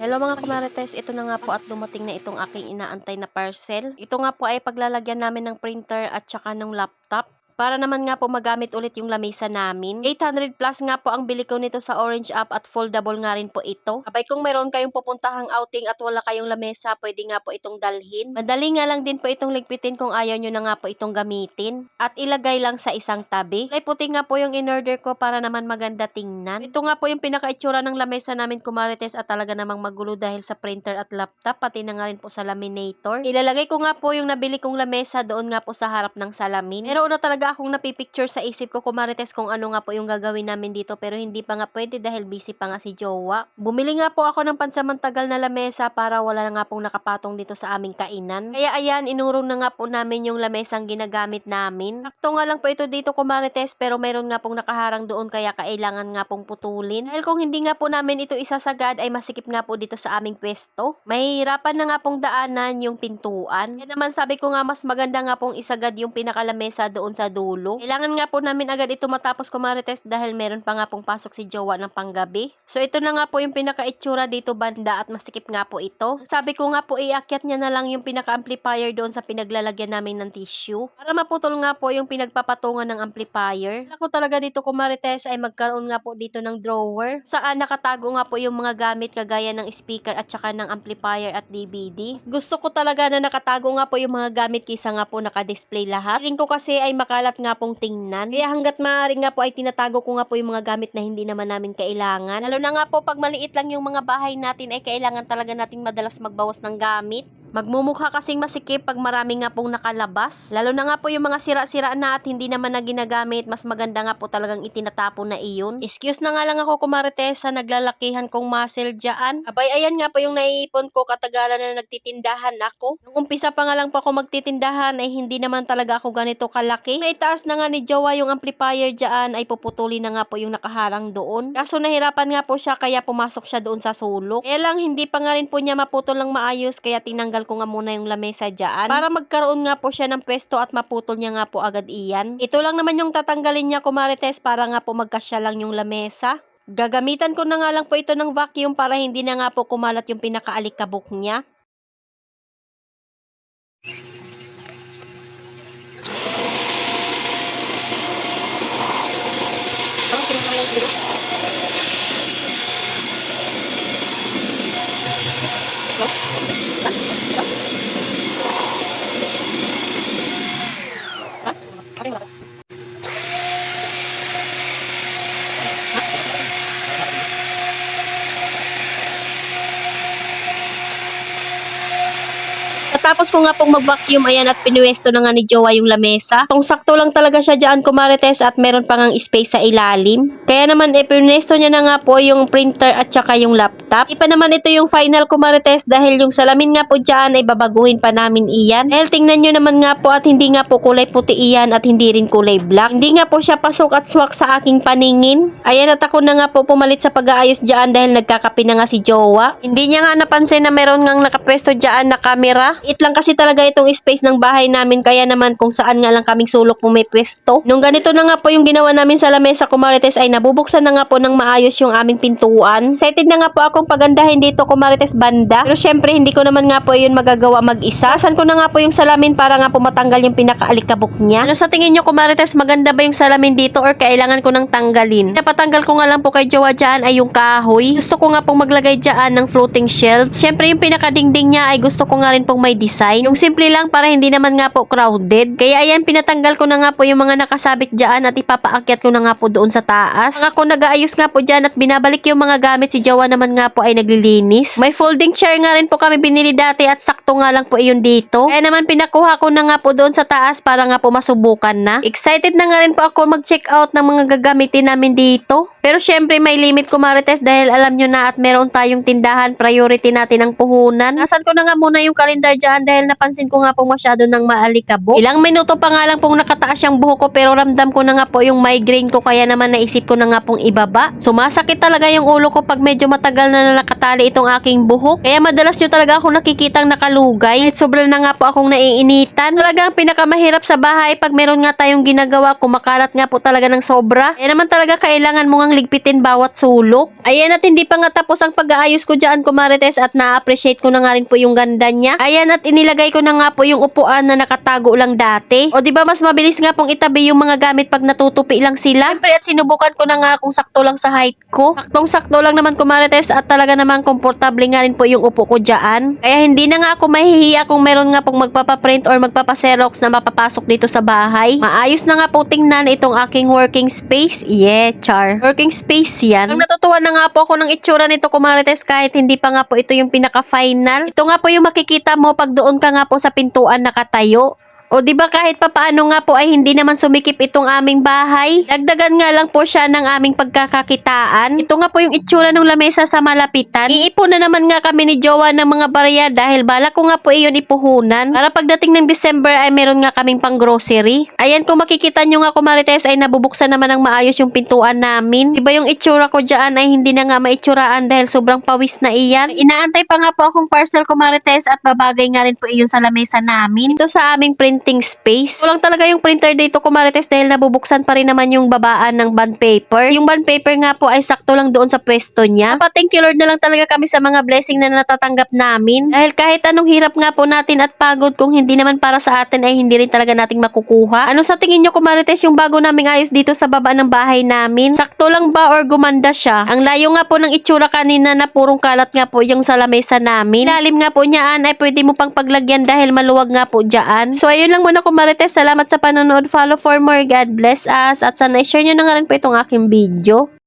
Hello mga kamarites, ito na nga po at dumating na itong aking inaantay na parcel. Ito nga po ay paglalagyan namin ng printer at saka ng laptop. Para naman nga po magamit ulit yung lamesa namin. 800 plus nga po ang bili ko nito sa Orange app at foldable nga rin po ito. Abay kung meron kayong pupuntahang outing at wala kayong lamesa, pwede nga po itong dalhin. Madali nga lang din po itong ligpitin kung ayaw nyo na nga po itong gamitin. At ilagay lang sa isang tabi. Kulay puti nga po yung in-order ko para naman maganda tingnan. Ito nga po yung pinaka-itsura ng lamesa namin kumarites at talaga namang magulo dahil sa printer at laptop, pati na nga rin po sa laminator. Ilalagay ko nga po yung nabili kong lamesa doon nga po sa harap ng salamin. Meron na talaga akong napipicture sa isip ko kumarites kung ano nga po yung gagawin namin dito pero hindi pa nga pwede dahil busy pa nga si Jowa. Bumili nga po ako ng pansamantagal na lamesa para wala na nga pong nakapatong dito sa aming kainan. Kaya ayan, inurong na nga po namin yung lamesang ginagamit namin. Sakto nga lang po ito dito kumarites pero meron nga pong nakaharang doon kaya kailangan nga pong putulin. Dahil kung hindi nga po namin ito isasagad ay masikip nga po dito sa aming pwesto. Mahihirapan na nga pong daanan yung pintuan. Kaya naman sabi ko nga mas maganda nga pong isagad yung pinakalamesa doon sa dulo. Kailangan nga po namin agad ito matapos kumarites dahil meron pa nga pong pasok si Jowa ng panggabi. So ito na nga po yung pinaka-itsura dito banda at masikip nga po ito. Sabi ko nga po iakyat niya na lang yung pinaka-amplifier doon sa pinaglalagyan namin ng tissue. Para maputol nga po yung pinagpapatungan ng amplifier. Ako talaga dito kumarites ay magkaroon nga po dito ng drawer. Saan nakatago nga po yung mga gamit kagaya ng speaker at saka ng amplifier at DVD. Gusto ko talaga na nakatago nga po yung mga gamit kaysa nga po nakadisplay lahat. Feeling ko kasi ay makalat nga pong tingnan. Kaya hanggat maaari nga po ay tinatago ko nga po yung mga gamit na hindi naman namin kailangan. Lalo na nga po pag maliit lang yung mga bahay natin ay kailangan talaga nating madalas magbawas ng gamit. Magmumukha kasing masikip pag marami nga pong nakalabas. Lalo na nga po yung mga sira-sira na at hindi naman na ginagamit, mas maganda nga po talagang itinatapon na iyon. Excuse na nga lang ako kumarites sa naglalakihan kong muscle dyan. Abay, ayan nga po yung naiipon ko katagalan na nagtitindahan ako. Nung umpisa pa nga lang po ako magtitindahan ay hindi naman talaga ako ganito kalaki. Naitaas na nga ni Jowa yung amplifier dyan ay puputulin na nga po yung nakaharang doon. Kaso nahirapan nga po siya kaya pumasok siya doon sa sulok. Kaya lang hindi pa nga rin po niya maputol ng maayos kaya tinanggal ko nga muna yung lamesa dyan para magkaroon nga po siya ng pwesto at maputol niya nga po agad iyan. Ito lang naman yung tatanggalin niya kumarites para nga po magkasya lang yung lamesa. Gagamitan ko na nga lang po ito ng vacuum para hindi na nga po kumalat yung pinakaalikabok niya. Tapos ko nga pong mag-vacuum, ayan, at pinuwesto na nga ni Jowa yung lamesa. Kung sakto lang talaga siya dyan kumarites at meron pa ngang space sa ilalim. Kaya naman pinuwesto niya na nga po yung printer at saka yung laptop. Di pa naman ito yung final kumarites dahil yung salamin nga po dyan ay babaguhin pa namin iyan. Dahil tingnan nyo naman nga po at hindi nga po kulay puti iyan at hindi rin kulay black. Hindi nga po siya pasok at swak sa aking paningin. Ayan, at ako na nga po pumalit sa pag-aayos dyan dahil nagkakape na nga si Jowa. Hindi niya nga napansin na meron ngang nakapwesto dyan na camera. Lang kasi talaga itong space ng bahay namin kaya naman kung saan nga lang kaming sulok po may pwesto. Nung ganito na nga po yung ginawa namin sa lamesa kumarites ay nabubuksan na nga po ng maayos yung aming pintuan. Excited na nga po akong pagandahin dito kumarites banda. Pero syempre hindi ko naman nga po yun magagawa mag-isa. Saan ko na nga po yung salamin para nga po matanggal yung pinakaalikabok niya. Ano sa tingin nyo kumarites, maganda ba yung salamin dito or kailangan ko nang tanggalin? Napatanggal ko nga lang po kay Jowa dyan ay yung kahoy. Gusto ko nga pong maglagay dyan ng floating shelf. Syempre yung pinakadingding niya ay gusto ko nga rin pong may design. Yung simple lang para hindi naman nga po crowded. Kaya ayan, pinatanggal ko na nga po yung mga nakasabit dyan at ipapaakyat ko na nga po doon sa taas. Ang ako nag-aayos nga po dyan at binabalik yung mga gamit, si Jowa naman nga po ay naglilinis. May folding chair nga rin po kami binili dati at sakto nga lang po iyon dito. Kaya naman pinakuha ko na nga po doon sa taas para nga po masubukan na. Excited na nga rin po ako mag-check out ng mga gagamitin namin dito. Pero syempre may limit kumarites dahil alam nyo na at meron tayong tindahan, priority natin ang puhunan. Nasan ko na nga muna yung kalendar dyan dyan dahil napansin ko nga po masyado ng maalikabok. Ilang minuto pa nga lang pong nakataas yung buhok ko pero ramdam ko na nga po yung migraine ko kaya naman naisip ko na nga pong ibaba. Sumasakit talaga yung ulo ko pag medyo matagal na nakatali itong aking buhok. Kaya madalas nyo talaga ako nakikitang nakalugay. At sobra na nga po akong naiinitan. Talagang pinakamahirap sa bahay pag meron nga tayong ginagawa, kumakalat nga po talaga ng sobra. Kaya naman talaga kailangan mo ngang ligpitin bawat sulok. Ayan, at hindi pa nga tapos ang pag-aayos ko dyan, kumarites, at na-appreciate ko na nga rin po yung ganda niya. Ayan, at inilagay ko na nga po yung upuan na nakatago lang dati. O di ba mas mabilis nga pong itabi yung mga gamit pag natutupi lang sila. Siyempre, at sinubukan ko na nga kung sakto lang sa height ko. Saktong-sakto lang naman, kumarites, at talaga naman komportable nga rin po yung upo ko dyan. Kaya hindi na nga ako mahihiya kung meron nga pong magpapaprint or magpapaserox na mapapasok dito sa bahay. Maayos na nga po tingnan itong aking working space. Yeah, char. Working space yan. Ang natutuwa na nga po ako ng itsura nito, kumarites, kahit hindi pa nga po ito yung pinaka-final. Ito nga po yung makikita mo pag doon ka nga po sa pintuan nakatayo. O di ba kahit papaano nga po ay hindi naman sumikip itong aming bahay. Dagdagan nga lang po siya ng aming pagkakakitaan. Ito nga po yung itsura ng lamesa sa malapitan. Iipon na naman nga kami ni Jowa ng mga barya dahil balak ko nga po iyon ipuhunan. Para pagdating ng December ay meron nga kaming pang grocery. Ayan, kung makikita nyo nga, kumarites, ay nabubuksan naman ng maayos yung pintuan namin. Diba yung itsura ko dyan ay hindi na nga maitsuraan dahil sobrang pawis na iyan. Inaantay pa nga po akong parcel, kumarites, at babagay nga rin po iyon sa lamesa namin. Ito sa aming printing space. Kulang talaga yung printer dito, kumarites, dahil nabubuksan pa rin naman yung babaan ng bond paper. Yung bond paper nga po ay sakto lang doon sa pwesto niya. Thank you Lord na lang talaga kami sa mga blessing na natatanggap namin. Dahil kahit anong hirap nga po natin at pagod, kung hindi naman para sa atin ay hindi rin talaga nating makukuha. Ano sa tingin nyo, kumarites, yung bago naming ayos dito sa baba ng bahay namin? Sakto lang ba or gumanda siya? Ang layo nga po ng itsura kanina na purong kalat nga po yung sa lamesa namin. Ilalim nga po niyaan ay pwede mo pang paglagyan dahil maluwag nga po dyan. So ayun lang muna, kumarites. Salamat sa panonood. Follow for more. God bless us. At sana i-share nyo na nga rin po itong aking video.